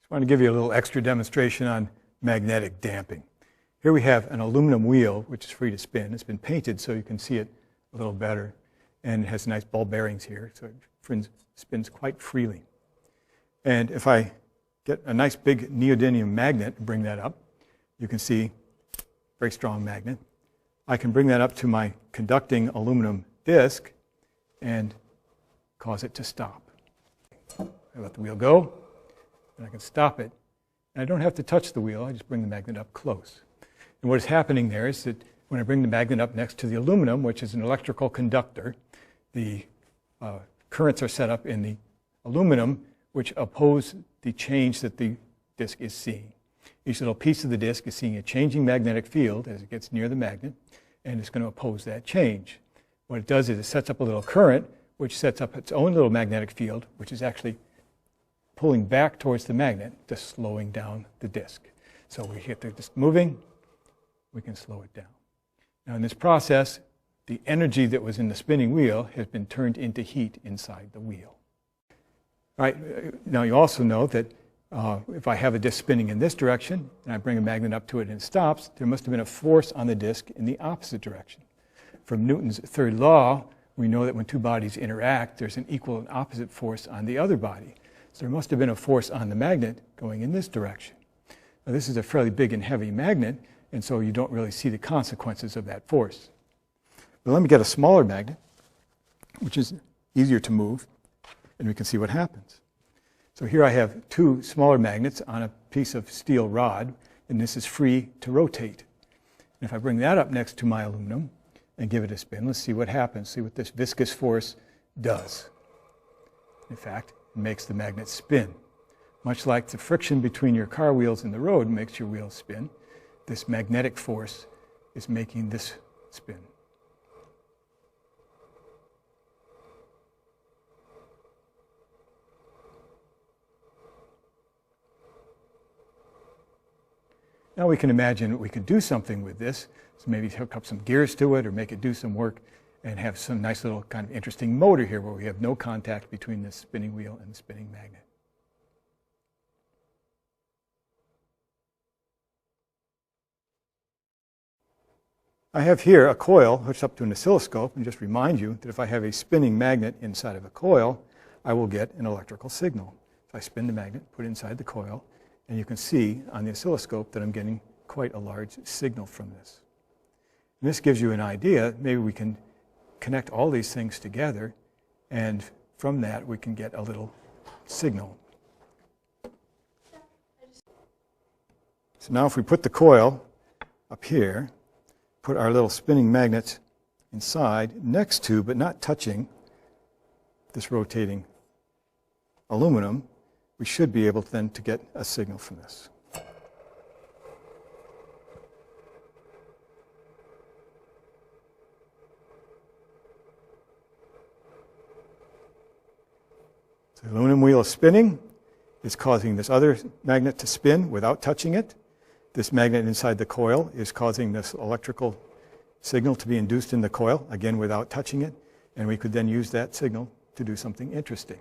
Just want to give you a little extra demonstration on magnetic damping. Here we have an aluminum wheel, which is free to spin. It's been painted so you can see it a little better, and it has nice ball bearings here, so it spins quite freely. And if I get a nice big neodymium magnet and bring that up, you can see very strong magnet. I can bring that up to my conducting aluminum disc and cause it to stop. I let the wheel go, and I can stop it. And I don't have to touch the wheel, I just bring the magnet up close. And what is happening there is that when I bring the magnet up next to the aluminum, which is an electrical conductor, the currents are set up in the aluminum, which oppose the change that the disc is seeing. Each little piece of the disc is seeing a changing magnetic field as it gets near the magnet, and it's going to oppose that change. What it does is it sets up a little current, which sets up its own little magnetic field, which is actually pulling back towards the magnet, just slowing down the disc. So we get the disc moving, we can slow it down. Now in this process, the energy that was in the spinning wheel has been turned into heat inside the wheel. All right, now you also know that if I have a disc spinning in this direction and I bring a magnet up to it and it stops, there must have been a force on the disc in the opposite direction. From Newton's third law, we know that when two bodies interact, there's an equal and opposite force on the other body. So there must have been a force on the magnet going in this direction. Now this is a fairly big and heavy magnet, and so you don't really see the consequences of that force. But let me get a smaller magnet, which is easier to move, and we can see what happens. So here I have two smaller magnets on a piece of steel rod, and this is free to rotate. And if I bring that up next to my aluminum and give it a spin, let's see what happens, see what this viscous force does. In fact, it makes the magnet spin. Much like the friction between your car wheels and the road makes your wheels spin, this magnetic force is making this spin. Now we can imagine that we could do something with this, so maybe hook up some gears to it or make it do some work and have some nice little kind of interesting motor here where we have no contact between the spinning wheel and the spinning magnet. I have here a coil hooked up to an oscilloscope, and just remind you that if I have a spinning magnet inside of a coil, I will get an electrical signal. If I spin the magnet, put it inside the coil, and you can see on the oscilloscope that I'm getting quite a large signal from this. And this gives you an idea. Maybe we can connect all these things together, and from that we can get a little signal. So now if we put the coil up here, put our little spinning magnets inside, next to, but not touching, this rotating aluminum, we should be able then to get a signal from this. So the aluminum wheel is spinning. It's causing this other magnet to spin without touching it. This magnet inside the coil is causing this electrical signal to be induced in the coil, again without touching it, and we could then use that signal to do something interesting.